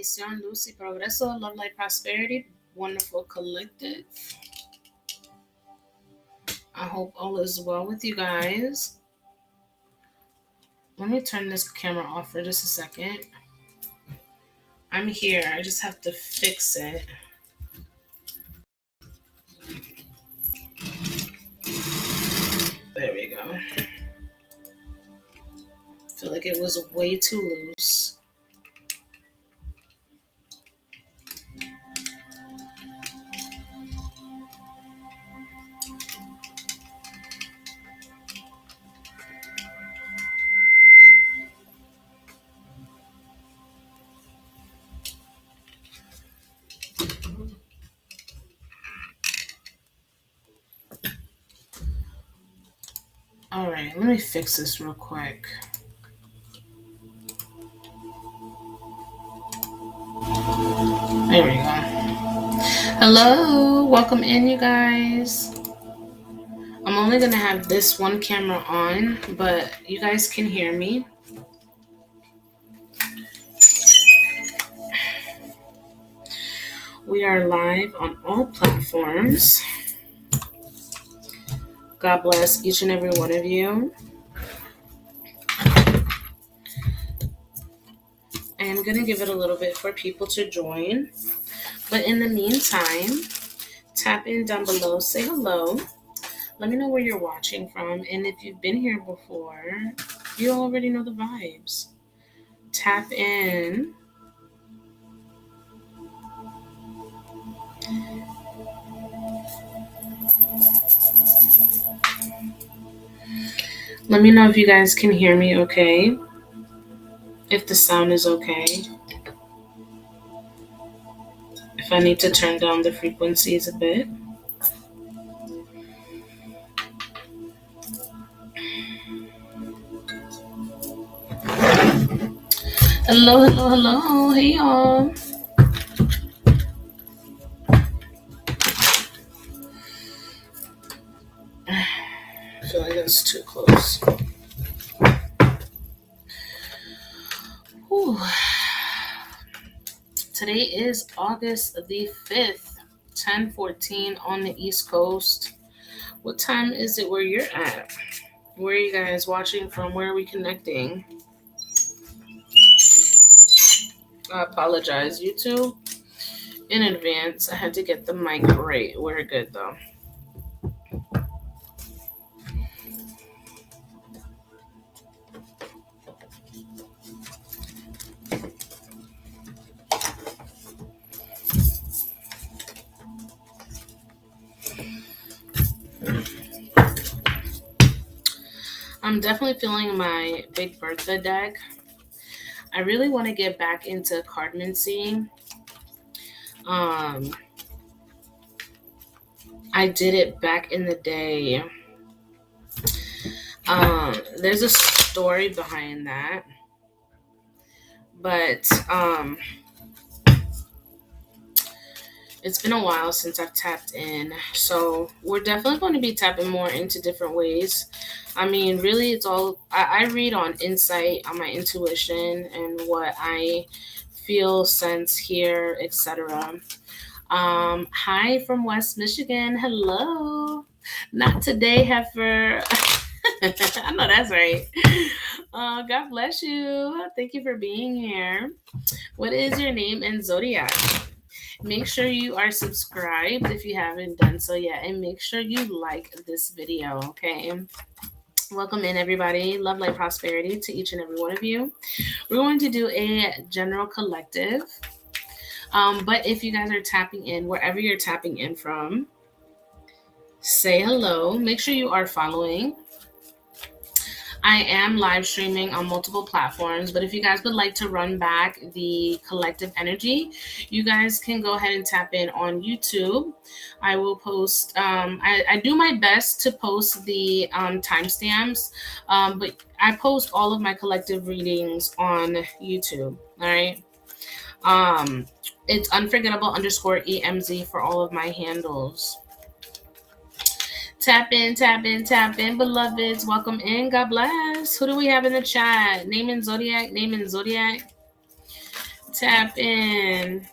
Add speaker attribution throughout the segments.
Speaker 1: bendición, luz y progreso, love, light, prosperity, wonderful collective. I hope all is well with you guys. Let me turn this camera off for just a second. I'm here. I just have to fix it. There we go. I feel like it was way too loose. All right, let me fix this real quick. There we go. Hello, welcome in, you guys. I'm only going to have this one camera on, but you guys can hear me. We are live on all platforms. God bless each and every one of you. I am going to give it a little bit for people to join. But in the meantime, tap in down below, say hello. Let me know where you're watching from. And if you've been here before, you already know the vibes. Tap in. Let me know if you guys can hear me okay. If the sound is okay. If I need to turn down the frequencies a bit. Hello, hello, hello. Hey, y'all. I feel like that's too close. Whew. Today is August the 5th, 10:14 on the East Coast. What time is it where you're at? Where are you guys watching from? Where are we connecting? I apologize, YouTube, in advance. I had to get the mic right. We're good, though. I'm definitely feeling my Big Bertha deck. I really want to get back into cardmancy. I did it back in the day. There's a story behind that. But it's been a while since I've tapped in. So we're definitely going to be tapping more into different ways. I mean, really, it's all, I read on insight, on my intuition, and what I feel, sense, hear, etc. Hi from West Michigan. Hello. Not today, heifer. I know that's right. God bless you. Thank you for being here. What is your name and zodiac? Make sure you are subscribed if you haven't done so yet, and make sure you like this video, okay? Welcome in, everybody. Love, light, prosperity to each and every one of you. We're going to do a general collective. But if you guys are tapping in, wherever you're tapping in from, say hello. Make sure you are following. I am live streaming on multiple platforms, but if you guys would like to run back the collective energy, you guys can go ahead and tap in on YouTube. I will post, I do my best to post the timestamps, but I post all of my collective readings on YouTube, all right? It's unforgettable_EMZ for all of my handles. Tap in, beloveds. Welcome in. God bless. Who do we have in the chat? Name and zodiac. Tap in.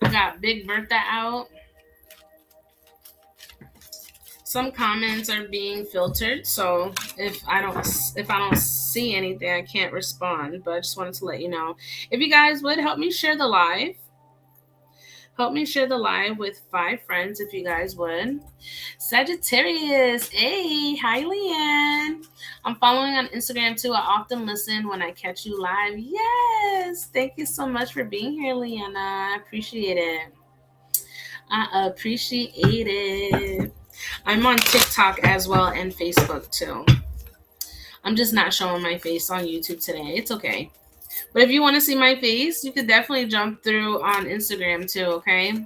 Speaker 1: I got Big Bertha out. Some comments are being filtered, so if I don't see anything, I can't respond. But I just wanted to let you know. If you guys would help me share the live. Help me share the live with 5 friends if you guys would. Sagittarius, hey, hi Leanne. I'm following on Instagram too. I often listen when I catch you live. Yes, thank you so much for being here, Leanna. I appreciate it. I appreciate it. I'm on TikTok as well and Facebook too. I'm just not showing my face on YouTube today. It's okay. But if you want to see my face, you could definitely jump through on Instagram too, okay?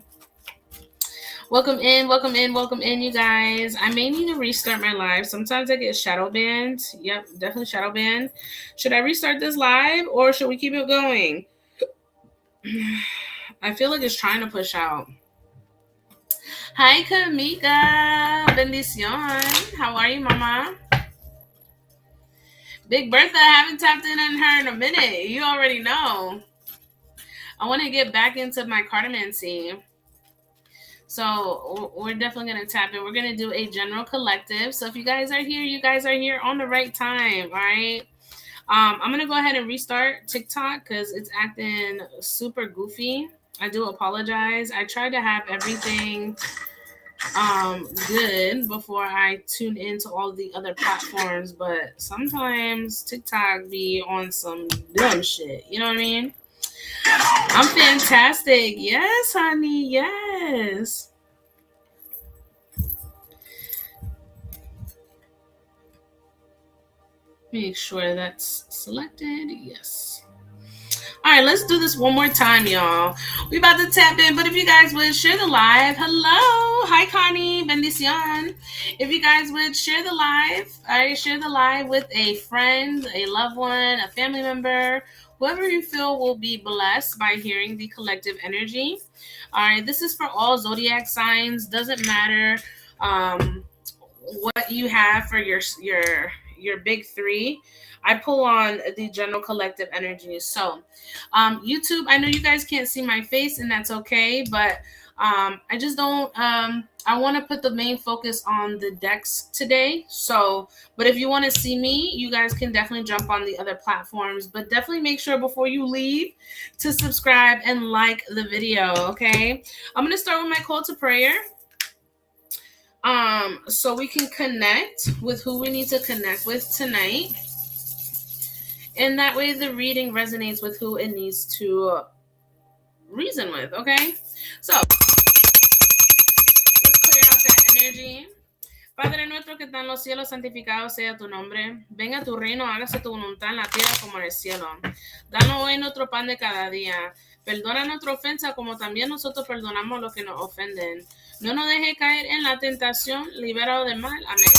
Speaker 1: Welcome in, you guys. I may need to restart my live. Sometimes I get shadow banned. Yep, definitely shadow banned. Should I restart this live or should we keep it going? I feel like it's trying to push out. Hi, Kamika. Bendición. How are you, mama? Big Bertha, I haven't tapped in on her in a minute. You already know. I want to get back into my cartomancy. So we're definitely going to tap in. We're going to do a general collective. So if you guys are here, you guys are here on the right time. All right. I'm going to go ahead and restart TikTok because it's acting super goofy. I do apologize. I tried to have everything good before I tune into all the other platforms, but sometimes TikTok be on some dumb shit. You know what I mean? I'm fantastic. Yes, honey. Yes. Make sure that's selected. Yes. All right, let's do this one more time, y'all. We about to tap in, but if you guys would share the live. Hello. Hi, Connie. Bendición. If you guys would share the live, all right, share the live with a friend, a loved one, a family member, whoever you feel will be blessed by hearing the collective energy. All right, this is for all zodiac signs. Doesn't matter what you have for your big 3. I pull on the general collective energy. So, YouTube, I know you guys can't see my face, and that's okay, but I just don't. I want to put the main focus on the decks today. So, but if you want to see me, you guys can definitely jump on the other platforms. But definitely make sure before you leave to subscribe and like the video. Okay, I'm gonna start with my call to prayer. So we can connect with who we need to connect with tonight. And that way the reading resonates with who it needs to reason with, okay? So, let's clear out that energy. Padre nuestro que está en los cielos, santificado sea tu nombre. Venga tu reino, hágase tu voluntad en la tierra como en el cielo. Danos hoy nuestro pan de cada día. Perdona nuestra ofensa como también nosotros perdonamos a los que nos ofenden. No nos deje caer en la tentación, libéralo del mal. Amén.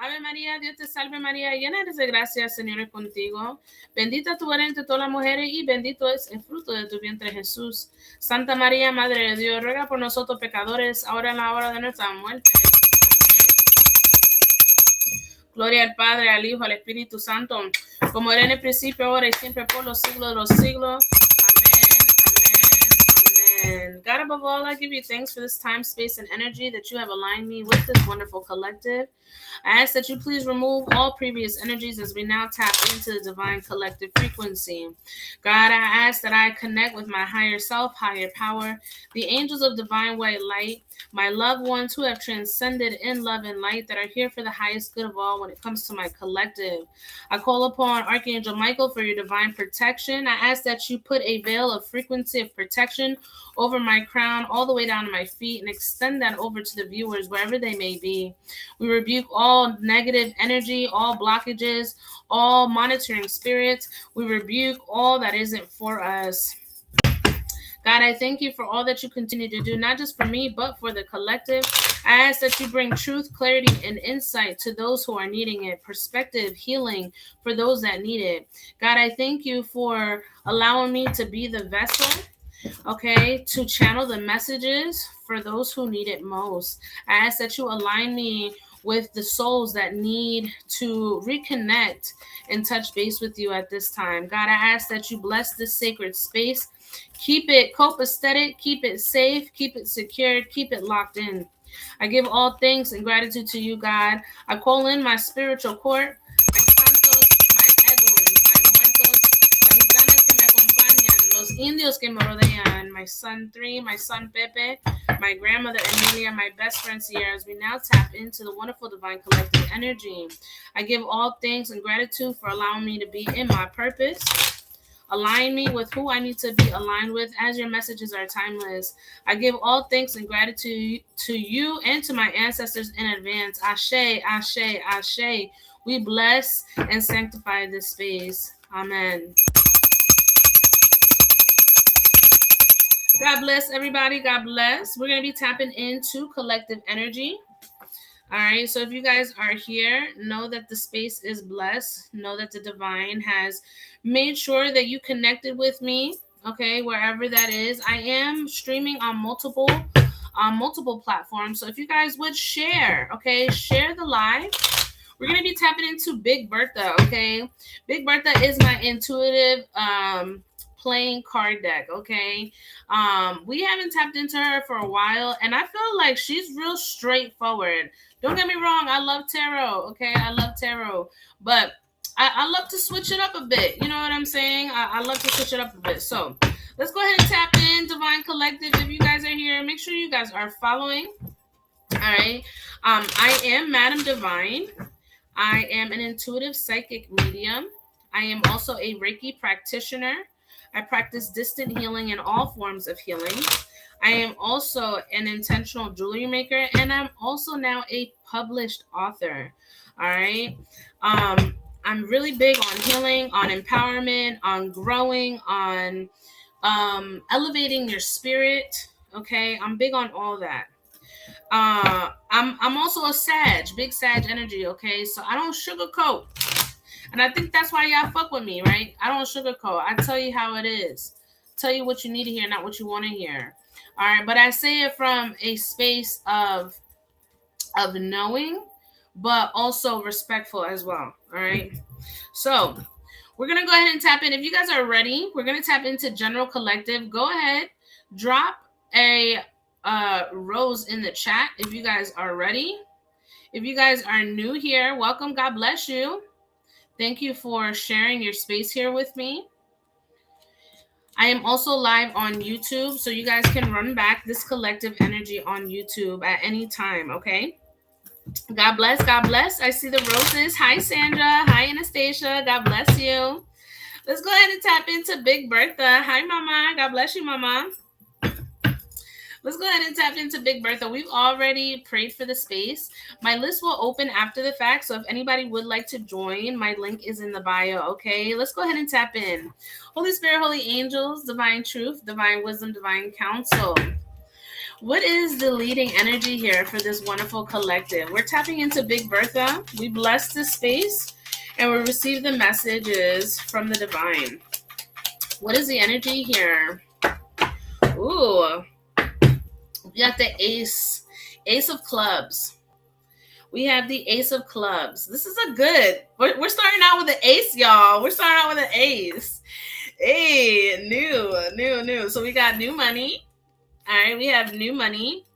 Speaker 1: Ave María, Dios te salve María, llena eres de gracia, Señor es contigo. Bendita tú eres entre todas las mujeres y bendito es el fruto de tu vientre Jesús. Santa María, Madre de Dios, ruega por nosotros pecadores, ahora en la hora de nuestra muerte. Amén. Gloria al Padre, al Hijo, al Espíritu Santo, como era en el principio, ahora y siempre por los siglos de los siglos. And God above all, I give you thanks for this time, space, and energy that you have aligned me with this wonderful collective. I ask that you please remove all previous energies as we now tap into the divine collective frequency. God, I ask that I connect with my higher self, higher power, the angels of divine white light, my loved ones who have transcended in love and light that are here for the highest good of all when it comes to my collective. I call upon Archangel Michael for your divine protection. I ask that you put a veil of frequency of protection over my crown all the way down to my feet and extend that over to the viewers wherever they may be. We rebuke all negative energy, all blockages, all monitoring spirits. We rebuke all that isn't for us. God, I thank you for all that you continue to do, not just for me, but for the collective. I ask that you bring truth, clarity, and insight to those who are needing it, perspective, healing for those that need it. God, I thank you for allowing me to be the vessel okay, to channel the messages for those who need it most. I ask that you align me with the souls that need to reconnect and touch base with you at this time. God, I ask that you bless this sacred space. Keep it copacetic, keep it safe, keep it secured, keep it locked in. I give all thanks and gratitude to you, God. I call in my spiritual court, my santos, my egos, my muertos, las gitanas que me acompañan, los indios que me rodean, my son 3, my son Pepe, my grandmother Emilia, my best friend Sierra, as we now tap into the wonderful divine collective energy. I give all thanks and gratitude for allowing me to be in my purpose. Align me with who I need to be aligned with, as your messages are timeless. I give all thanks and gratitude to you and to my ancestors in advance. Ashe, Ashe, Ashe. We bless and sanctify this space. Amen. God bless everybody. God bless. We're going to be tapping into collective energy. All right, so if you guys are here, know that the space is blessed. Know that the divine has made sure that you connected with me, okay, wherever that is. I am streaming on multiple platforms. So if you guys would share, okay, share the live. We're going to be tapping into Big Bertha, okay? Big Bertha is my intuitive playing card deck, okay? We haven't tapped into her for a while, and I feel like she's real straightforward. Don't get me wrong, I love tarot, okay? I love tarot, but I love to switch it up a bit. You know what I'm saying? I love to switch it up a bit. So let's go ahead and tap in, Divine Collective. If you guys are here, make sure you guys are following. All right. I am Madam Divine. I am an intuitive psychic medium. I am also a Reiki practitioner. I practice distant healing and all forms of healing. I am also an intentional jewelry maker, and I'm also now a published author. All right. I'm really big on healing, on empowerment, on growing, on elevating your spirit. Okay. I'm big on all that. I'm also a Sag, big Sag energy, okay? So I don't sugarcoat. And I think that's why y'all fuck with me, right? I don't sugarcoat. I tell you how it is. Tell you what you need to hear, not what you want to hear. All right, but I say it from a space of knowing, but also respectful as well. All right. So we're gonna go ahead and tap in. If you guys are ready, we're gonna tap into General Collective. Go ahead, drop a rose in the chat if you guys are ready. If you guys are new here, welcome. God bless you. Thank you for sharing your space here with me. I am also live on YouTube, so you guys can run back this collective energy on YouTube at any time, okay? God bless, God bless. I see the roses. Hi, Sandra. Hi, Anastasia. God bless you. Let's go ahead and tap into Big Bertha. Hi, Mama. God bless you, Mama. Let's go ahead and tap into Big Bertha. We've already prayed for the space. My list will open after the fact, so if anybody would like to join, my link is in the bio, okay? Let's go ahead and tap in. Holy Spirit, Holy Angels, Divine Truth, Divine Wisdom, Divine Counsel. What is the leading energy here for this wonderful collective? We're tapping into Big Bertha. We bless this space, and we receive the messages from the divine. What is the energy here? Ooh. We got the Ace of Clubs. We have the Ace of Clubs. This is a good. We're starting out with the Ace, y'all. We're starting out with an Ace. Hey, new. So we got new money. All right, we have new money.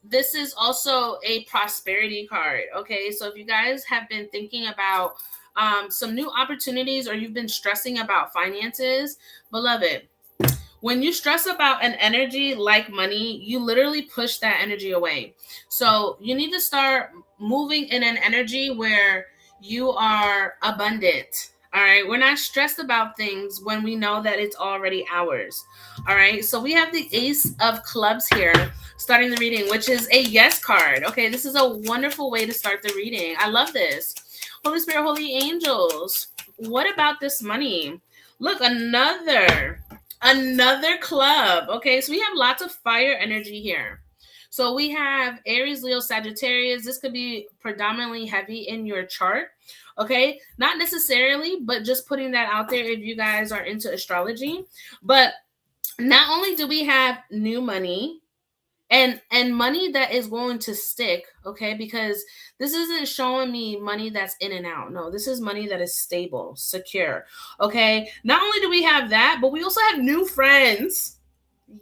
Speaker 1: This is also a prosperity card. Okay, so if you guys have been thinking about some new opportunities, or you've been stressing about finances, beloved, when you stress about an energy like money, you literally push that energy away. So you need to start moving in an energy where you are abundant. All right. We're not stressed about things when we know that it's already ours. All right. So we have the Ace of Clubs here starting the reading, which is a yes card. Okay. This is a wonderful way to start the reading. I love this. Holy Spirit, Holy Angels. What about this money? Look, another club. Okay, so we have lots of fire energy here. So we have Aries, Leo, Sagittarius. This could be predominantly heavy in your chart. Okay, not necessarily, but just putting that out there if you guys are into astrology. But Not only do we have new money, and money that is going to stick, okay, because this isn't showing me money that's in and out. No, this is money that is stable, secure. Okay, not only do we have that, but we also have new friends.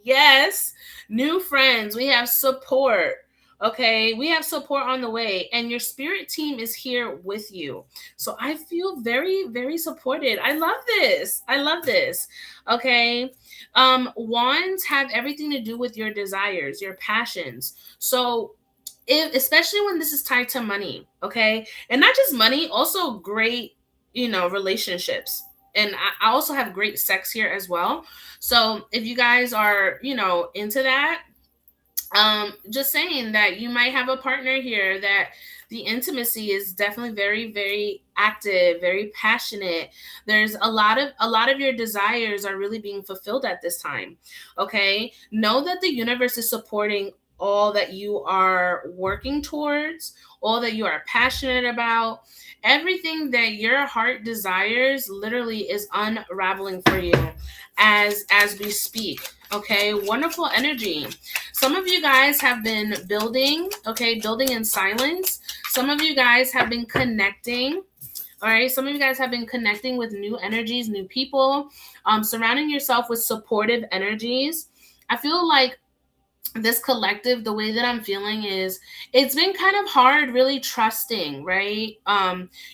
Speaker 1: Yes, new friends. We have support. Okay, we have support on the way, and your spirit team is here with you. So I feel very, very supported. I love this. I love this. Okay, wands have everything to do with your desires, your passions. So if, especially when this is tied to money, okay, and not just money, also great, relationships. And I also have great sex here as well. So if you guys are, into that, just saying that you might have a partner here that the intimacy is definitely very, very active, very passionate. There's a lot of your desires are really being fulfilled at this time. Okay, know that the universe is supporting all that you are working towards, all that you are passionate about. Everything that your heart desires literally is unraveling for you as we speak. Okay, wonderful energy. Some of you guys have been building, okay, building in silence. Some of you guys have been connecting. All right, some of you guys have been connecting with new energies, new people, surrounding yourself with supportive energies. I feel like this collective, the way that I'm feeling is it's been kind of hard really trusting, right?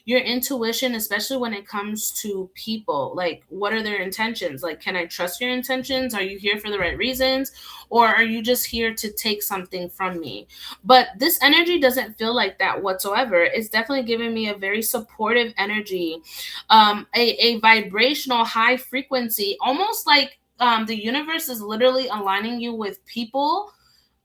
Speaker 1: Your intuition, especially when it comes to people. Like, what are their intentions? Like, can I trust your intentions? Are you here for the right reasons? Or are you just here to take something from me? But this energy doesn't feel like that whatsoever. It's definitely giving me a very supportive energy, a vibrational high frequency, almost like the universe is literally aligning you with people,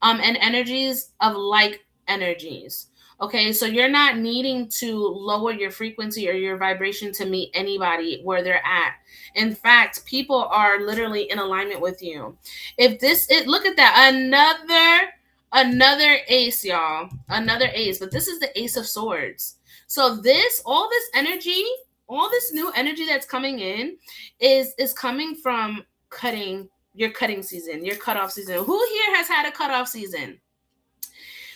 Speaker 1: and energies of like energies. Okay, so you're not needing to lower your frequency or your vibration to meet anybody where they're at. In fact, people are literally in alignment with you. If this it look at that, another ace, y'all. Another ace, but this is the ace of swords. So this all this energy, all this new energy that's coming in is coming from your cutting season, your cutoff season. Who here has had a cutoff season?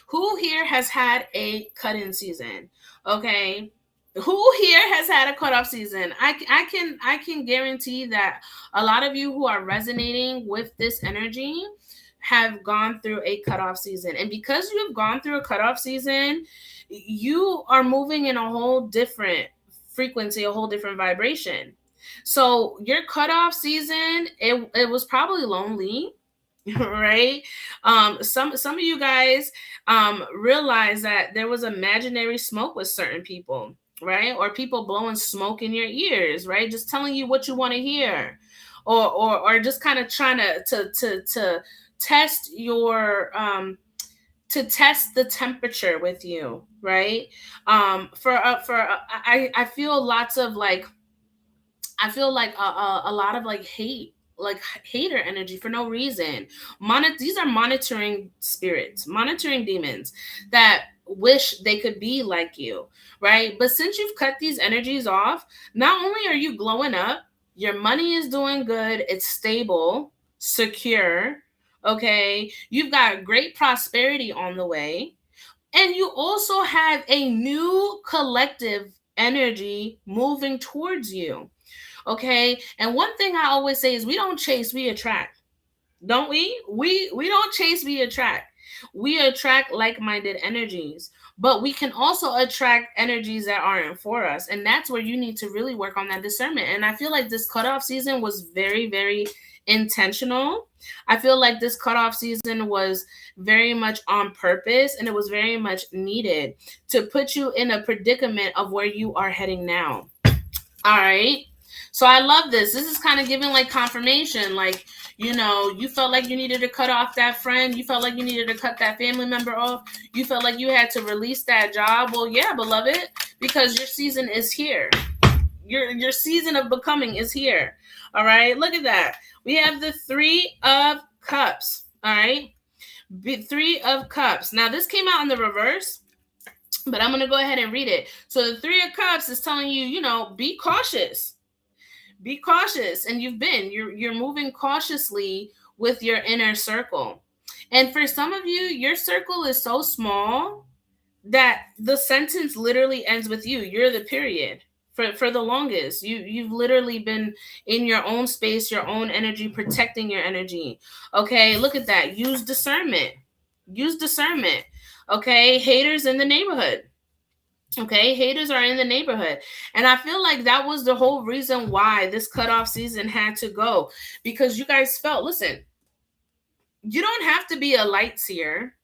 Speaker 1: Who here has had a cut-in season? Okay. Who here has had a cutoff season? I can guarantee that a lot of you who are resonating with this energy have gone through a cutoff season. And because you've gone through a cutoff season, you are moving in a whole different frequency, a whole different vibration. So your cutoff season, it was probably lonely, right? Some of you guys realize that there was imaginary smoke with certain people, right? Or people blowing smoke in your ears, right? Just telling you what you want to hear, or just kind of trying to test your to test the temperature with you, right? I feel lots of like I feel like a lot of like hate, like hater energy for no reason. These are monitoring spirits, monitoring demons that wish they could be like you, right? But since you've cut these energies off, not only are you glowing up, your money is doing good, it's stable, secure, okay? You've got great prosperity on the way, and you also have a new collective energy moving towards you. Okay. And one thing I always say is we don't chase, we attract. Don't we? We don't chase, we attract. We attract like-minded energies, but we can also attract energies that aren't for us. And that's where you need to really work on that discernment. And I feel like this cutoff season was very, very intentional. I feel like this cutoff season was very much on purpose, and it was very much needed to put you in a predicament of where you are heading now. All right. So I love this. This is kind of giving like confirmation. Like, you felt like you needed to cut off that friend. You felt like you needed to cut that family member off. You felt like you had to release that job. Well, yeah, beloved, because your season is here. Your season of becoming is here. All right. Look at that. We have the 3 of Cups. All right. 3 of Cups. Now, this came out in the reverse, but I'm going to go ahead and read it. So the 3 of Cups is telling you, be cautious. Be cautious. And you're moving cautiously with your inner circle. And for some of you, your circle is so small that the sentence literally ends with you. You're the period. For the longest, you've literally been in your own space, your own energy, protecting your energy. Okay, look at that. Use discernment. Use discernment. Okay, haters in the neighborhood. Okay, haters are in the neighborhood. And I feel like that was the whole reason why this cutoff season had to go, because you guys felt, listen, you don't have to be a light seer.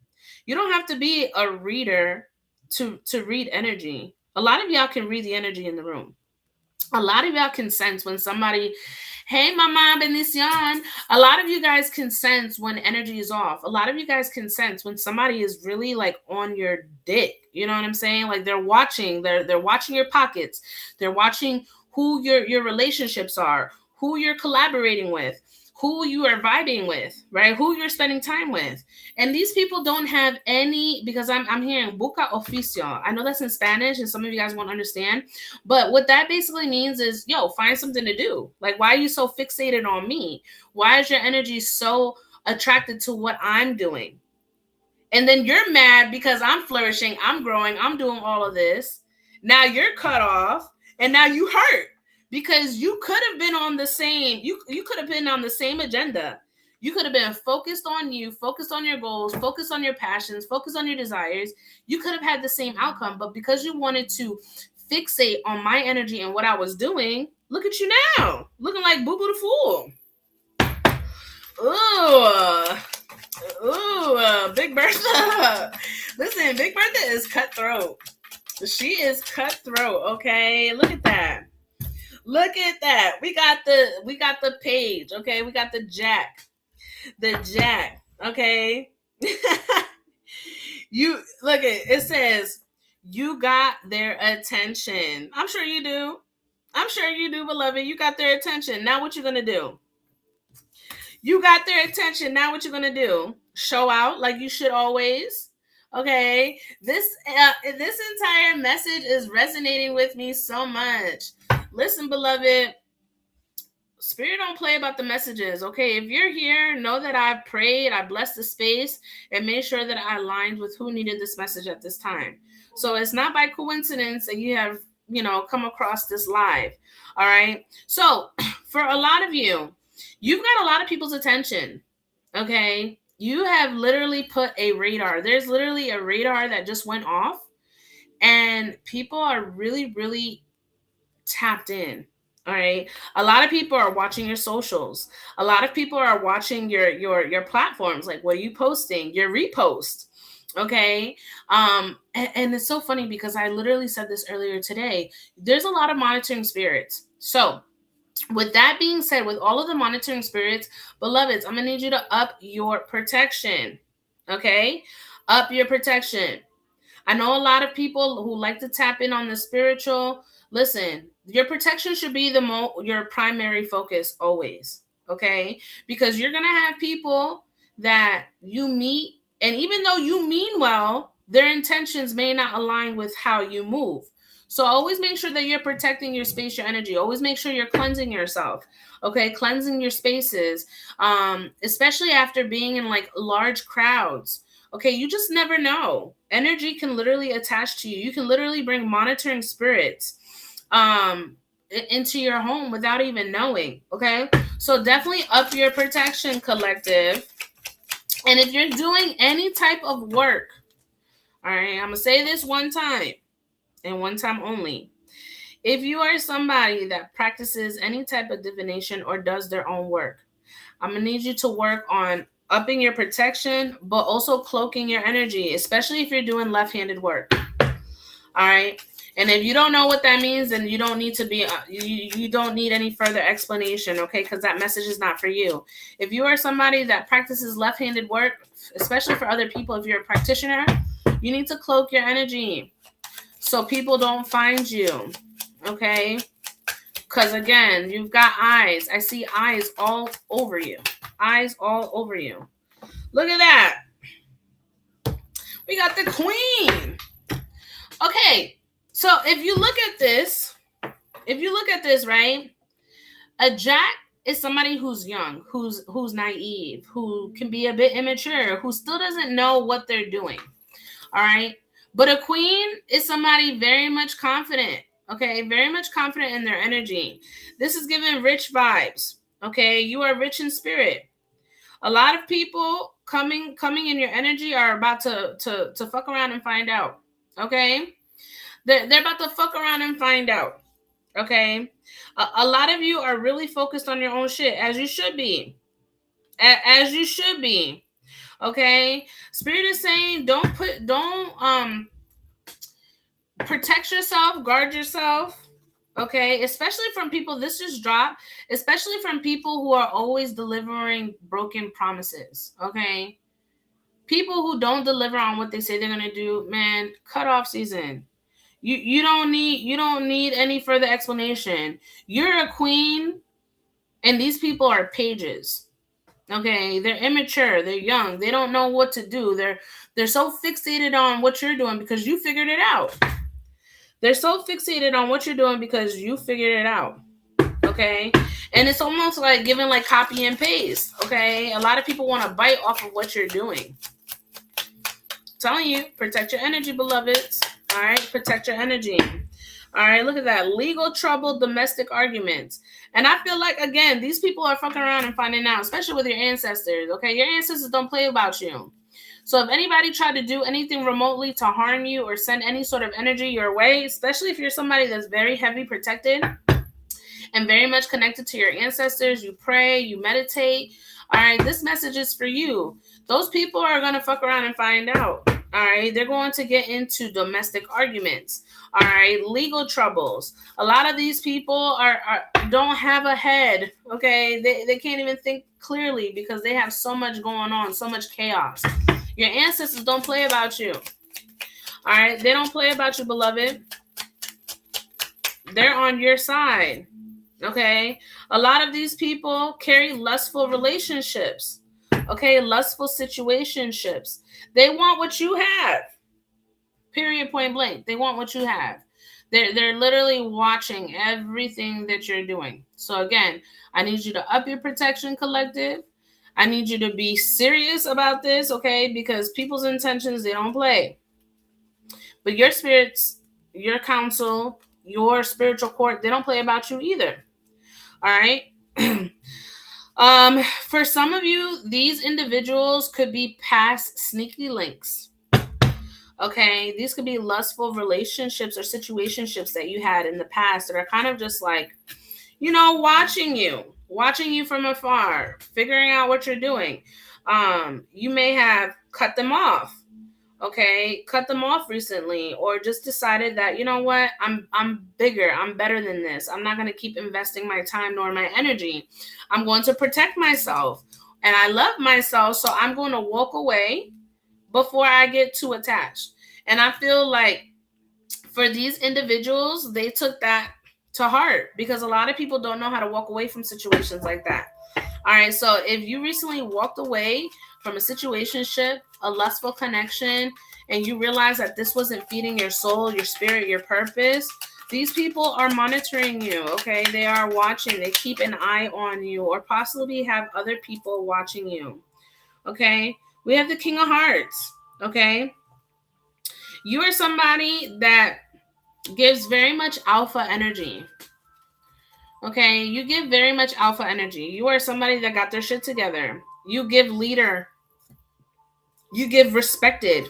Speaker 1: You don't have to be a reader to read energy. A lot of y'all can read the energy in the room. A lot of y'all can sense when somebody, hey, mama, bendición. A lot of you guys can sense when energy is off. A lot of you guys can sense when somebody is really like on your dick. You know what I'm saying? Like they're watching your pockets. They're watching who your relationships are, who you're collaborating with, who you are vibing with, right? Who you're spending time with. And these people don't have any, because I'm hearing buca oficio. I know that's in Spanish and some of you guys won't understand, but what that basically means is, yo, find something to do. Like, why are you so fixated on me? Why is your energy so attracted to what I'm doing? And then you're mad because I'm flourishing, I'm growing, I'm doing all of this. Now you're cut off and now you hurt because you could have been on the same, you could have been on the same agenda. You could have been focused on you, focused on your goals, focused on your passions, focused on your desires. You could have had the same outcome, but because you wanted to fixate on my energy and what I was doing, look at you now, looking like Boo Boo the Fool. Big Bertha. Listen, Big Bertha is cutthroat. She is cutthroat. Okay, look at that. Look at that. We got the page. Okay, we got the jack. The jack. Okay. You look at it says you got their attention. I'm sure you do. I'm sure you do, beloved. You got their attention. Now what you gonna do? You got their attention. Now what you gonna do? Show out like you should always. Okay. This entire message is resonating with me so much. Listen, beloved. Spirit don't play about the messages. Okay. If you're here, know that I prayed, I blessed the space, and made sure that I aligned with who needed this message at this time. So it's not by coincidence that you have, come across this live. All right. So for a lot of you, you've got a lot of people's attention. Okay. You have literally put a radar. There's literally a radar that just went off, and people are really, really tapped in. All right. A lot of people are watching your socials. A lot of people are watching your platforms. Like, what are you posting? Your repost. Okay. And it's so funny because I literally said this earlier today. There's a lot of monitoring spirits. So with that being said, with all of the monitoring spirits, beloveds, I'm going to need you to up your protection. Okay. Up your protection. I know a lot of people who like to tap in on the spiritual. Listen, your protection should be your primary focus always, okay? Because you're going to have people that you meet, and even though you mean well, their intentions may not align with how you move. So always make sure that you're protecting your space, your energy. Always make sure you're cleansing yourself, okay? Cleansing your spaces, especially after being in like large crowds. Okay, you just never know. Energy can literally attach to you. You can literally bring monitoring spirits into your home without even knowing. Okay, so definitely up your protection, collective. And if you're doing any type of work, all right, I'm gonna say this one time and one time only. If you are somebody that practices any type of divination or does their own work, I'm gonna need you to work on upping your protection, but also cloaking your energy, especially if you're doing left-handed work. All right. And if you don't know what that means, then you don't need to be, you don't need any further explanation, okay? Because that message is not for you. If you are somebody that practices left-handed work, especially for other people, if you're a practitioner, you need to cloak your energy so people don't find you, okay? Because again, you've got eyes. I see eyes all over you. Eyes all over you. Look at that. We got the queen. Okay. So if you look at this, right? A jack is somebody who's young, who's naive, who can be a bit immature, who still doesn't know what they're doing. All right. But a queen is somebody very much confident. Okay. Very much confident in their energy. This is giving rich vibes. Okay. You are rich in spirit. A lot of people coming in your energy are about to fuck around and find out. Okay. They're about to fuck around and find out. Okay. A lot of you are really focused on your own shit, as you should be. As you should be. Okay. Spirit is saying don't protect yourself, guard yourself. Okay, especially from people, this just dropped, especially from people who are always delivering broken promises. Okay, people who don't deliver on what they say they're gonna do, man, cut off season. You don't need any further explanation. You're a queen, and these people are pages. Okay, they're immature, they're young, they don't know what to do. They're so fixated on what you're doing because you figured it out. They're so fixated on what you're doing because you figured it out. Okay, and it's almost like giving like copy and paste. Okay, a lot of people want to bite off of what you're doing. Telling you, protect your energy, beloveds. All right, protect your energy. All right, look at that. Legal trouble, domestic arguments. And I feel like, again, these people are fucking around and finding out, especially with your ancestors. Okay, your ancestors don't play about you. So if anybody tried to do anything remotely to harm you or send any sort of energy your way, especially if you're somebody that's very heavy protected and very much connected to your ancestors, you pray, you meditate. All right, this message is for you. Those people are going to fuck around and find out. All right, they're going to get into domestic arguments. All right, legal troubles. A lot of these people don't have a head. Okay, they can't even think clearly because they have so much going on, so much chaos. Your ancestors don't play about you. All right, they don't play about you, beloved. They're on your side. Okay, a lot of these people carry lustful relationships. Okay, lustful situationships. They want what you have. Period, point blank. They want what you have. They're literally watching everything that you're doing. So again, I need you to up your protection, collective. I need you to be serious about this, okay? Because people's intentions, they don't play. But your spirits, your council, your spiritual court, they don't play about you either. All right? For some of you, these individuals could be past sneaky links. Okay, these could be lustful relationships or situationships that you had in the past that are kind of just like, watching you from afar, figuring out what you're doing. You may have cut them off. Okay, cut them off recently, or just decided that, you know what, I'm bigger, I'm better than this. I'm not going to keep investing my time nor my energy. I'm going to protect myself, and I love myself, so I'm going to walk away before I get too attached. And I feel like for these individuals, they took that to heart because a lot of people don't know how to walk away from situations like that. All right, so if you recently walked away from a situationship, a lustful connection, and you realize that this wasn't feeding your soul, your spirit, your purpose, these people are monitoring you, okay? They are watching. They keep an eye on you, or possibly have other people watching you, okay? We have the King of Hearts, okay? You are somebody that gives very much alpha energy. Okay, you give very much alpha energy. You are somebody that got their shit together. You give leader. You give respected.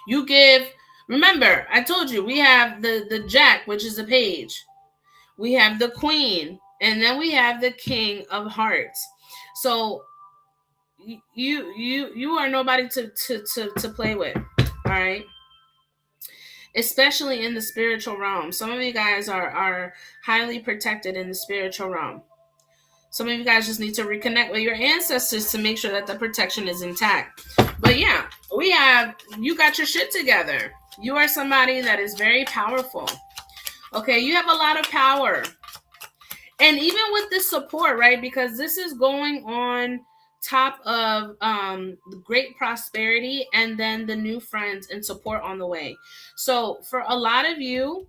Speaker 1: You give, remember, I told you, we have the Jack, which is a page. We have the Queen, and then we have the King of Hearts. So you are nobody to play with. All right. Especially in the spiritual realm. Some of you guys are highly protected in the spiritual realm. Some of you guys just need to reconnect with your ancestors to make sure that the protection is intact. But yeah, you got your shit together. You are somebody that is very powerful. Okay, you have a lot of power. And even with this support, right, because this is going on top of great prosperity and then the new friends and support on the way. So for a lot of you,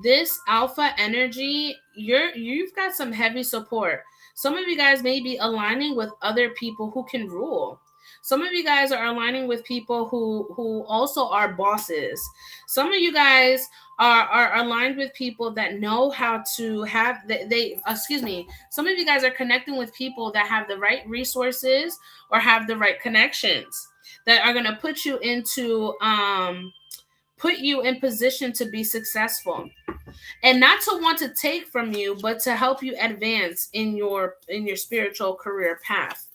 Speaker 1: this alpha energy, you've got some heavy support. Some of you guys may be aligning with other people who can rule. Some of you guys are aligning with people who also are bosses. Some of you guys are aligned with people that know how to have they excuse me. Some of you guys are connecting with people that have the right resources or have the right connections that are going to put you in position to be successful, and not to want to take from you, but to help you advance in your spiritual career path.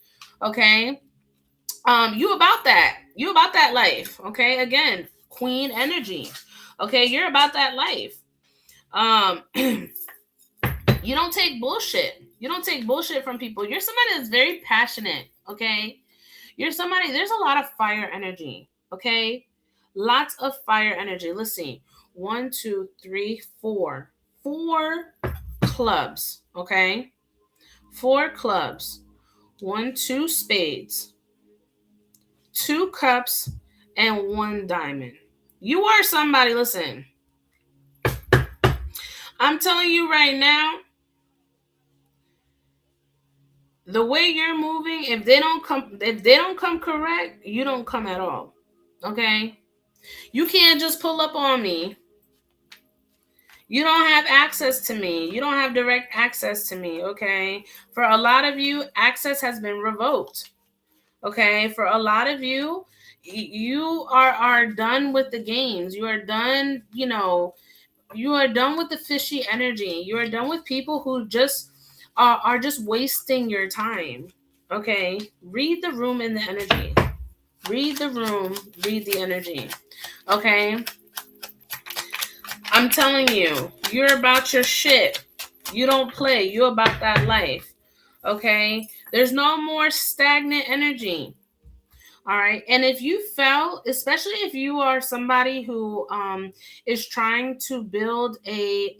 Speaker 1: Okay. You about that life. Okay. Again, queen energy. Okay. You're about that life. You don't take bullshit. You don't take bullshit from people. You're somebody that's very passionate. Okay. You're somebody, there's a lot of fire energy. Okay. Lots of fire energy. Let's see. One, two, three, four. Four clubs. Okay. Four clubs. One, two spades. Two cups and one diamond. You are somebody, listen. I'm telling you right now, the way you're moving, if they don't come correct, you don't come at all. Okay? You can't just pull up on me. You don't have access to me. You don't have direct access to me, okay? For a lot of you, access has been revoked. Okay? For a lot of you, you are done with the games. You are done, you are done with the fishy energy. You are done with people who just are just wasting your time. Okay? Read the room and the energy. Read the room, read the energy. Okay? I'm telling you, you're about your shit. You don't play. You're about that life. Okay? There's no more stagnant energy. All right. And if you felt, especially if you are somebody who is trying to build a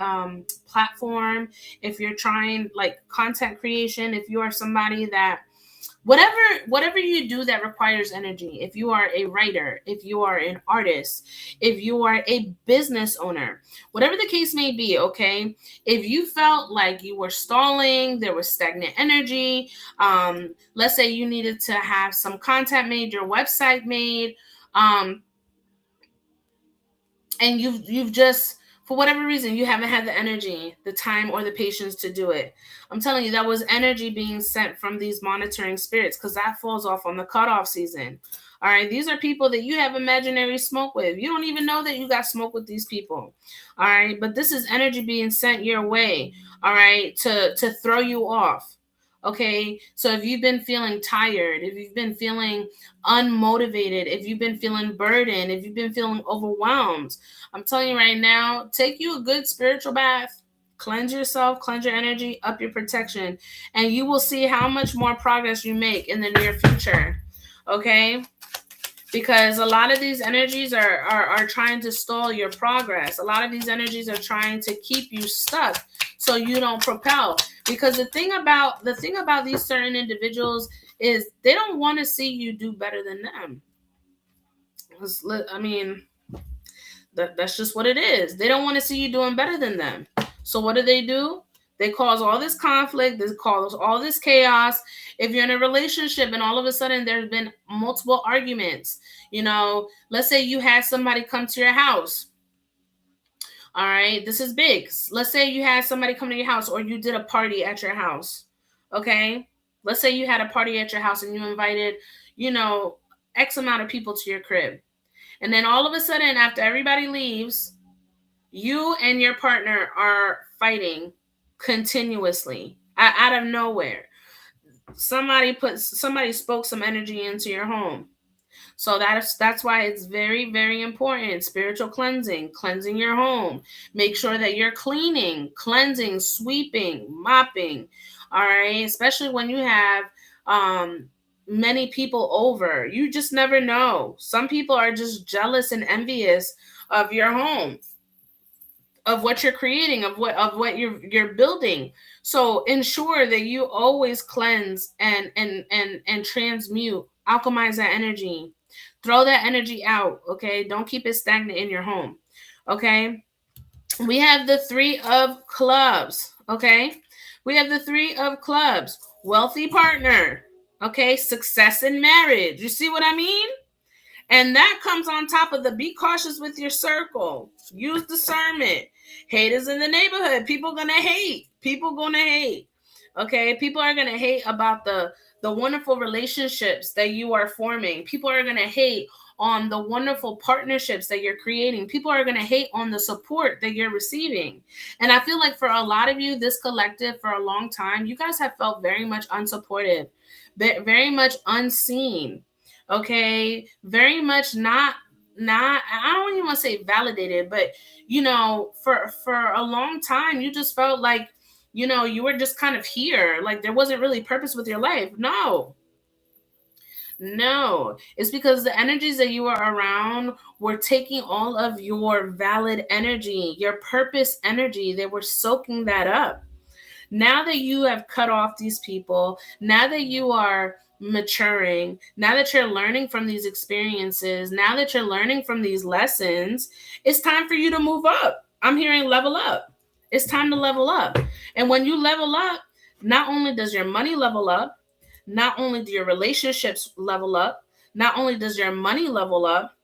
Speaker 1: platform, if you're trying like content creation, if you are somebody that whatever you do that requires energy, if you are a writer, if you are an artist, if you are a business owner, whatever the case may be, okay, if you felt like you were stalling, there was stagnant energy, let's say you needed to have some content made, your website made, and you've just, for whatever reason, you haven't had the energy, the time, or the patience to do it. I'm telling you, that was energy being sent from these monitoring spirits, because that falls off on the cutoff season. All right, these are people that you have imaginary smoke with. You don't even know that you got smoke with these people. All right, but this is energy being sent your way. All right, to throw you off. Okay, so if you've been feeling tired, if you've been feeling unmotivated, if you've been feeling burdened, if you've been feeling overwhelmed, I'm telling you right now, take you a good spiritual bath, cleanse yourself, cleanse your energy, up your protection, and you will see how much more progress you make in the near future. Okay? Because a lot of these energies are trying to stall your progress. A lot of these energies are trying to keep you stuck so you don't propel. Because the thing about these certain individuals is they don't want to see you do better than them. I mean, that's just what it is. They don't want to see you doing better than them. So what do? They cause all this conflict, they cause all this chaos. If you're in a relationship and all of a sudden there's been multiple arguments, let's say you had somebody come to your house. All right, this is big. Let's say you had somebody come to your house, or you did a party at your house. Okay? Let's say you had a party at your house and you invited, X amount of people to your crib. And then all of a sudden, after everybody leaves, you and your partner are fighting continuously out of nowhere. Somebody spoke some energy into your home. So that's why it's very, very important. Spiritual cleansing your home. Make sure that you're cleaning, cleansing, sweeping, mopping. All right, especially when you have many people over. You just never know. Some people are just jealous and envious of your home, of what you're creating, of what you're building. So ensure that you always cleanse and transmute, alchemize that energy. Throw that energy out, okay? Don't keep it stagnant in your home. Okay? We have the 3 of clubs, okay? We have the Three of Clubs, wealthy partner. Okay, success in marriage. You see what I mean? And that comes on top of the be cautious with your circle. Use discernment. Haters in the neighborhood. People gonna hate. People gonna hate. Okay, people are gonna hate about the wonderful relationships that you are forming. People are gonna hate on the wonderful partnerships that you're creating. People are gonna hate on the support that you're receiving. And I feel like for a lot of you, this collective for a long time, you guys have felt very much unsupported, very much unseen. Okay, very much not I don't even want to say validated, but for a long time you just felt like you were just kind of here, like there wasn't really purpose with your life. No, it's because the energies that you were around were taking all of your valid energy, your purpose energy. They were soaking that up. Now that you have cut off these people, now that you are maturing, now that you're learning from these experiences, now that you're learning from these lessons, it's time for you to move up. I'm hearing level up. It's time to level up. And when you level up, not only does your money level up, not only do your relationships level up, not only does your money level up,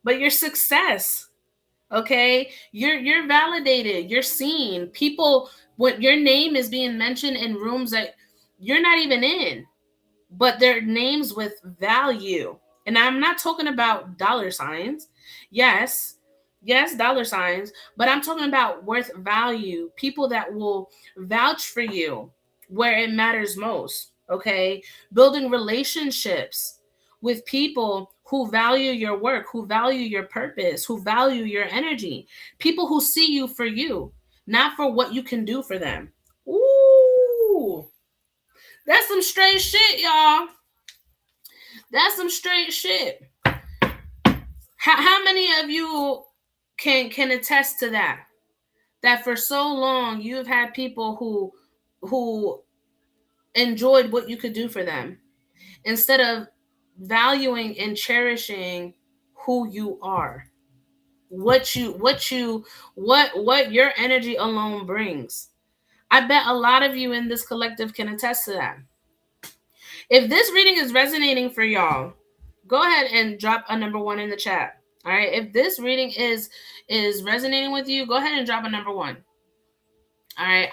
Speaker 1: but your success. Okay, you're validated, you're seen. People, what your name is being mentioned in rooms that you're not even in, but they're names with value. And I'm not talking about dollar signs. Yes, yes, dollar signs, but I'm talking about worth value. People that will vouch for you where it matters most. Okay, building relationships with people who value your work, who value your purpose, who value your energy. People who see you for you, not for what you can do for them. Ooh, that's some straight shit, y'all. That's some straight shit. How many of you can attest to that? That for so long you've had people who enjoyed what you could do for them instead of valuing and cherishing who you are, what your energy alone brings. I bet a lot of you in this collective can attest to that. If this reading is resonating for y'all, go ahead and drop a number 1 in the chat. All right. If this reading is resonating with you, go ahead and drop a number 1. All right.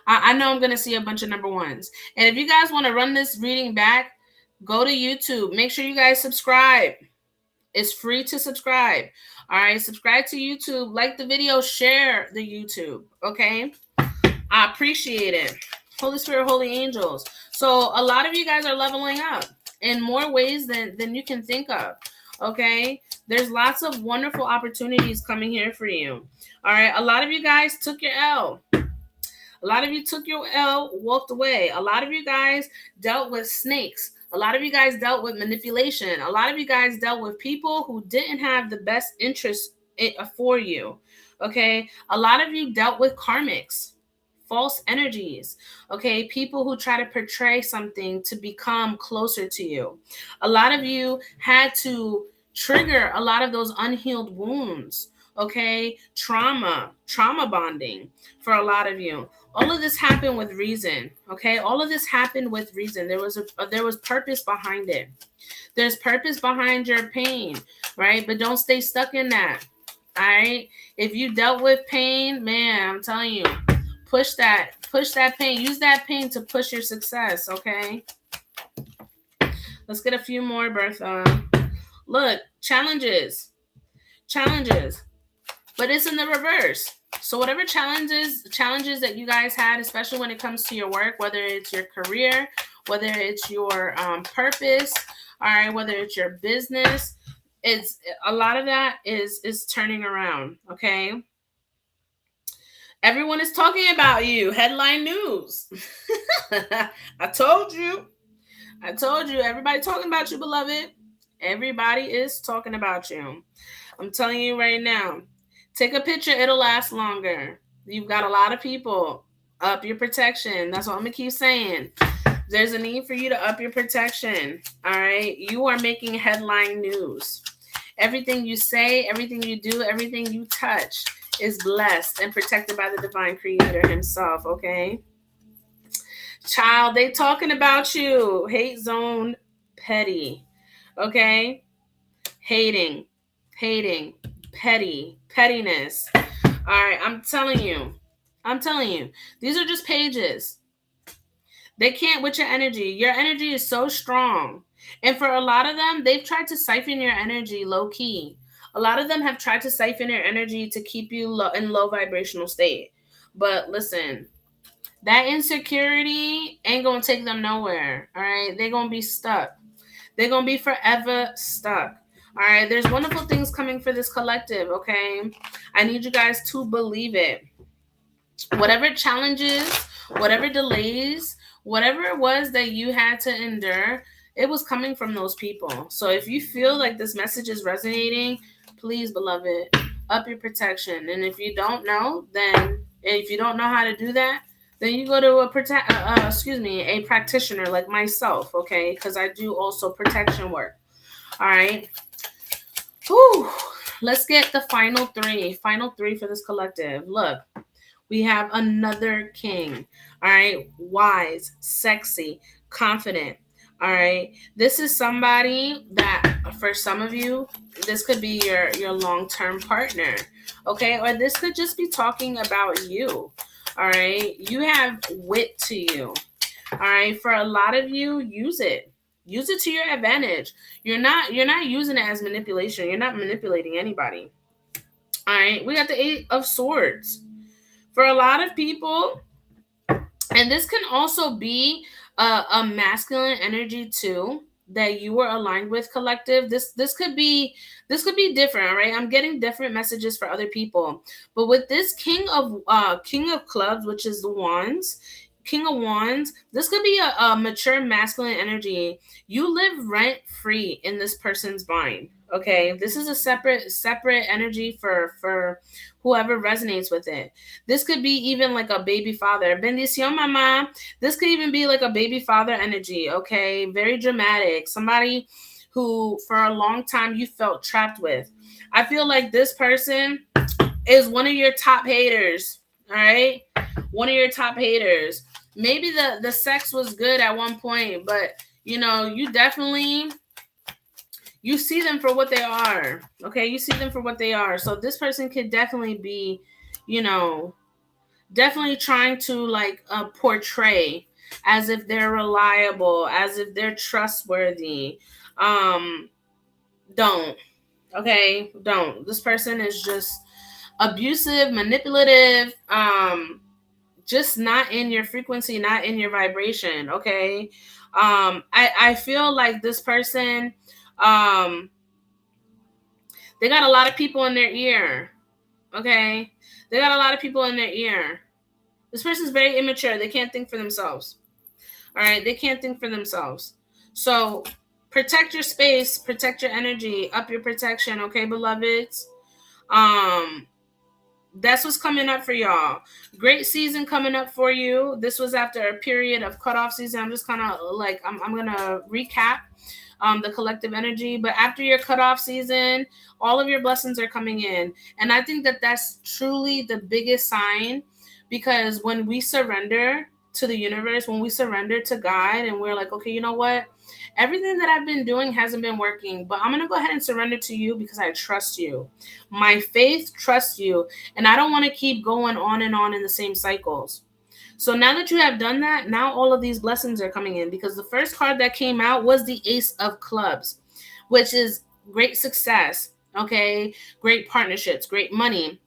Speaker 1: I know I'm gonna see a bunch of number 1s. And if you guys want to run this reading back, go to YouTube. Make sure you guys subscribe. It's free to subscribe. All right. Subscribe to YouTube. Like the video. Share the YouTube. Okay. I appreciate it. Holy Spirit, holy angels. So a lot of you guys are leveling up in more ways than you can think of. Okay, there's lots of wonderful opportunities coming here for you. All right, a lot of you guys took your L. A lot of you took your L, walked away. A lot of you guys dealt with snakes. A lot of you guys dealt with manipulation. A lot of you guys dealt with people who didn't have the best interest for you. Okay, a lot of you dealt with karmics, false energies. Okay, people who try to portray something to become closer to you. A lot of you had to trigger a lot of those unhealed wounds. Okay, trauma bonding for a lot of you. All of this happened with reason. Okay, all of this happened with reason. There was purpose behind it. There's purpose behind your pain, right? But don't stay stuck in that. All right, if you dealt with pain, man, I'm telling you, push that pain. Use that pain to push your success. Okay, let's get a few more, Bertha. Look, challenges, but it's in the reverse. So whatever challenges that you guys had, especially when it comes to your work, whether it's your career, whether it's your purpose, all right, whether it's your business, it's a lot of that is turning around. Okay, everyone is talking about you. Headline news. I told you. Everybody talking about you, beloved. Everybody is talking about you. I'm telling you right now. Take a picture. It'll last longer. You've got a lot of people. Up your protection. That's what I'm going to keep saying. There's a need for you to up your protection. All right? You are making headline news. Everything you say, everything you do, everything you touch is blessed and protected by the divine creator himself, okay? Child, they talking about you. Hate zone petty. Okay? Hating. Hating. Petty. Pettiness. Alright, I'm telling you. I'm telling you. These are just pages. They can't with your energy. Your energy is so strong. And for a lot of them, they've tried to siphon your energy low key. A lot of them have tried to siphon your energy to keep you in low vibrational state. But listen, that insecurity ain't gonna take them nowhere. All right, they're gonna be stuck. They're gonna be forever stuck. All right, there's wonderful things coming for this collective. Okay, I need you guys to believe it. Whatever challenges, whatever delays, whatever it was that you had to endure, it was coming from those people. So if you feel like this message is resonating, please, beloved, up your protection. And if you don't know, then if you don't know how to do that, then you go to a practitioner like myself, okay? Because I do also protection work. All right. Whew. Let's get the final three. Final three for this collective. Look, we have another king. All right. Wise, sexy, confident. All right. This is somebody that for some of you, this could be your long-term partner. Okay. Or this could just be talking about you. All right. You have wit to you. All right. For a lot of you, use it. Use it to your advantage. You're not using it as manipulation. You're not manipulating anybody. All right. We got the 8 of Swords. For a lot of people, and this can also be a masculine energy too that you were aligned with, collective. This could be different. All right, I'm getting different messages for other people, but with this king of clubs, which is the wands, king of wands, this could be a mature masculine energy. You live rent free in this person's mind. Okay, this is a separate energy for whoever resonates with it. This could be even like a baby father. Bendición, mama. This could even be like a baby father energy, okay? Very dramatic. Somebody who for a long time you felt trapped with. I feel like this person is one of your top haters, all right? One of your top haters. Maybe the sex was good at one point, but you definitely you see them for what they are. Okay, you see them for what they are. So this person could definitely be, definitely trying to portray as if they're reliable, as if they're trustworthy. Don't. Okay, don't. This person is just abusive, manipulative, just not in your frequency, not in your vibration. Okay. I feel like this person, they got a lot of people in their ear. Okay. They got a lot of people in their ear. This person's very immature. They can't think for themselves. All right. They can't think for themselves. So protect your space, protect your energy, up your protection. Okay, beloveds. That's what's coming up for y'all. Great season coming up for you. This was after a period of cutoff season. I'm just kind of I'm going to recap the collective energy. But after your cutoff season, all of your blessings are coming in. And I think that that's truly the biggest sign, because when we surrender to the universe, when we surrender to God and we're like, okay, you know what? Everything that I've been doing hasn't been working, but I'm going to go ahead and surrender to you because I trust you. My faith trusts you, and I don't want to keep going on and on in the same cycles. So now that you have done that, now all of these blessings are coming in, because the first card that came out was the Ace of Clubs, which is great success, okay? Great partnerships, great money,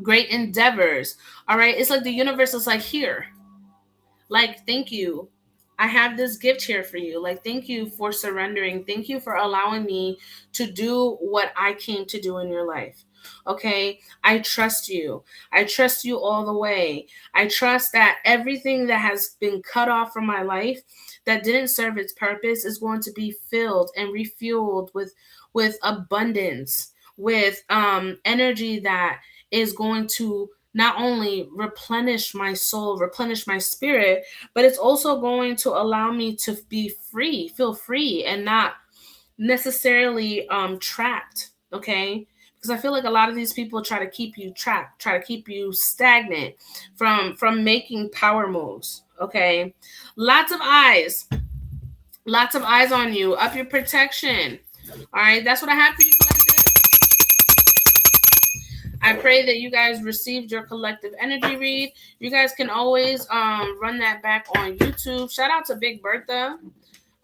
Speaker 1: great endeavors, all right? It's like the universe is like, here, thank you. I have this gift here for you. Thank you for surrendering. Thank you for allowing me to do what I came to do in your life. Okay? I trust you. I trust you all the way. I trust that everything that has been cut off from my life that didn't serve its purpose is going to be filled and refueled with abundance, with energy that is going to not only replenish my soul, replenish my spirit, but it's also going to allow me to be free, feel free, and not necessarily trapped. Okay? Because I feel like a lot of these people try to keep you trapped, try to keep you stagnant from making power moves. Okay, lots of eyes. Lots of eyes on you. Up your protection. All right, that's what I have for you, collective. I pray that you guys received your collective energy read. You guys can always run that back on YouTube. Shout out to Big Bertha.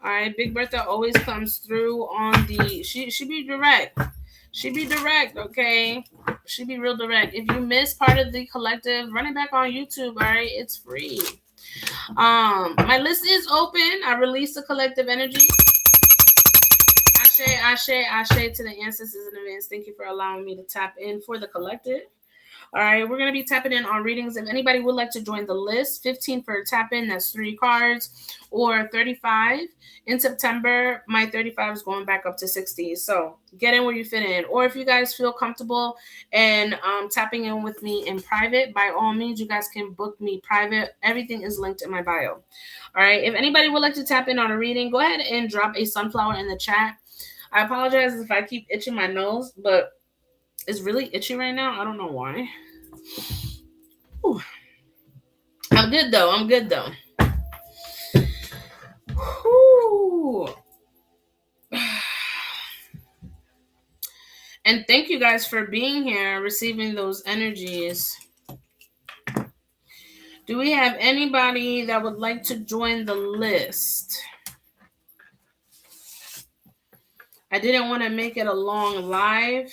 Speaker 1: All right, Big Bertha always comes through on the. She be direct. She be direct, okay? She be real direct. If you miss part of the collective, run it back on YouTube. All right, it's free. My list is open. I released the collective energy. Ashe to the ancestors in advance. Thank you for allowing me to tap in for the collective. All right, we're going to be tapping in on readings. If anybody would like to join the list, 15 for a tap in, that's 3 cards, or 35. In September, my 35 is going back up to 60. So get in where you fit in. Or if you guys feel comfortable and tapping in with me in private, by all means, you guys can book me private. Everything is linked in my bio. All right, if anybody would like to tap in on a reading, go ahead and drop a sunflower in the chat. I apologize if I keep itching my nose, but it's really itchy right now. I don't know why. Whew. I'm good though. Whew. And thank you guys for being here, receiving those energies. Do we have anybody that would like to join the list? I didn't want to make it a long live,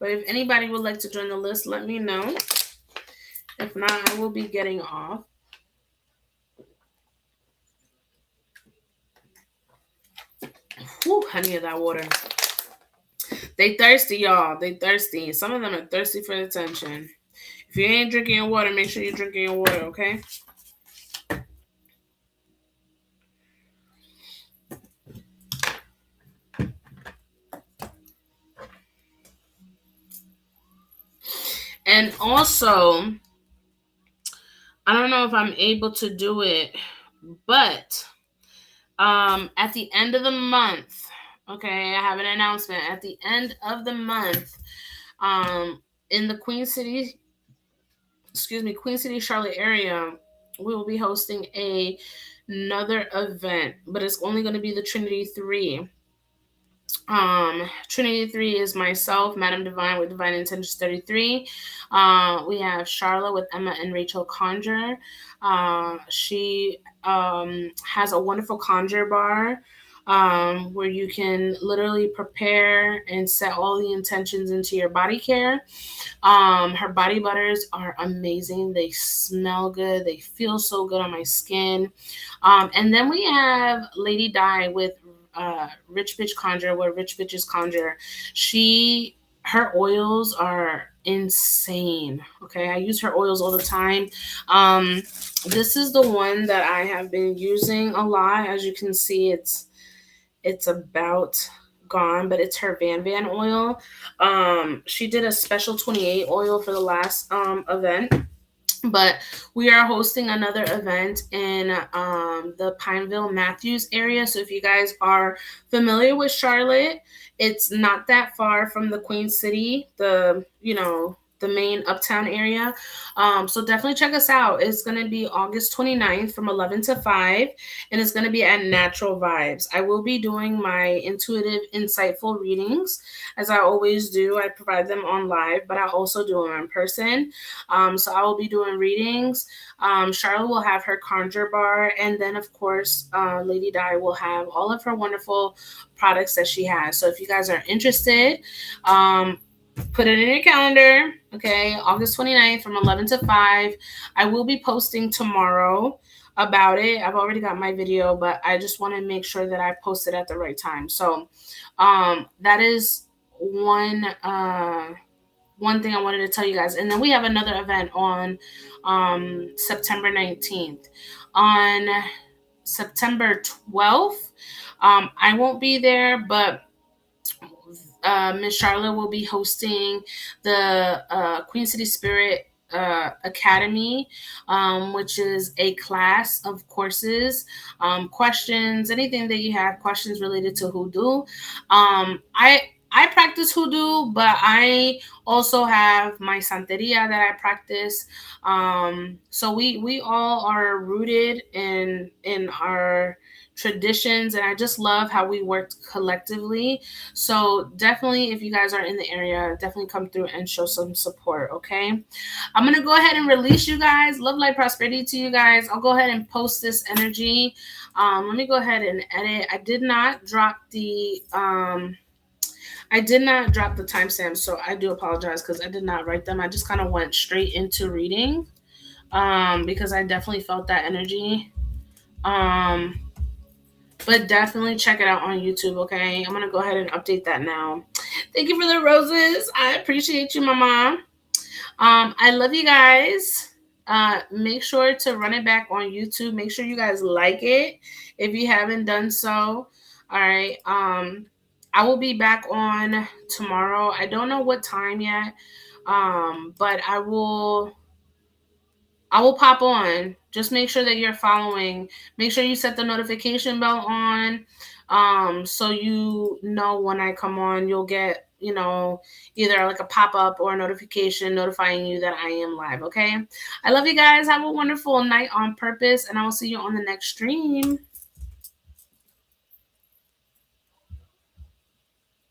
Speaker 1: but if anybody would like to join the list, let me know. If not, I will be getting off. Whew, I need that water. They thirsty, y'all. They thirsty. Some of them are thirsty for attention. If you ain't drinking your water, make sure you're drinking your water, okay? And also, I don't know if I'm able to do it, but at the end of the month, okay, I have an announcement. At the end of the month, in the Queen City, Charlotte area, we will be hosting another event, but it's only going to be the Trinity 3. Trinity 3 is myself, Madam Divine with Divine Intentions 33. We have Charla with Emma and Rachel Conjure. She has a wonderful conjure bar where you can literally prepare and set all the intentions into your body care. Her body butters are amazing. They smell good. They feel so good on my skin. And then we have Lady Di with Rich Bitch Conjure, where Rich Bitches Conjure. Her oils are insane. Okay, I use her oils all the time. This is the one that I have been using a lot. As you can see, it's about gone, but it's her Van oil. She did a special 28 oil for the last event. But we are hosting another event in the Pineville Matthews area. So if you guys are familiar with Charlotte, it's not that far from the Queen City, the main uptown area. So definitely check us out. It's going to be August 29th from 11 to 5, and it's going to be at Natural Vibes. I will be doing my intuitive, insightful readings, as I always do. I provide them on live, but I also do them in person. So I will be doing readings. Charlotte will have her conjure bar, and then of course Lady Di will have all of her wonderful products that she has. So if you guys are interested, put it in your calendar. Okay, August 29th from 11 to 5. I will be posting tomorrow about it. I've already got my video, but I just want to make sure that I post it at the right time. So that is one thing I wanted to tell you guys. And then we have another event on September 19th. On September 12th, I won't be there, but Miss Charlotte will be hosting the Queen City Spirit Academy, which is a class of courses, questions, anything that you have, questions related to hoodoo. I practice hoodoo, but I also have my santeria that I practice. So we all are rooted in our traditions, and I just love how we work collectively. So definitely, if you guys are in the area, definitely come through and show some support. Okay, I'm gonna go ahead and release you guys. Love, light, prosperity to you guys. I'll go ahead and post this energy. Let me go ahead and edit. I did not drop the timestamps, so I do apologize because I did not write them. I just kind of went straight into reading, because I definitely felt that energy. Um, but definitely check it out on YouTube, okay? I'm gonna go ahead and update that now. Thank you for the roses. I appreciate you, Mama. I love you guys. Make sure to run it back on YouTube. Make sure you guys like it if you haven't done so. All right. I will be back on tomorrow. I don't know what time yet. But I will pop on. Just make sure that you're following. Make sure you set the notification bell on, so you know when I come on. You'll get, either like a pop up or a notification notifying you that I am live. Okay. I love you guys. Have a wonderful night on purpose, and I will see you on the next stream.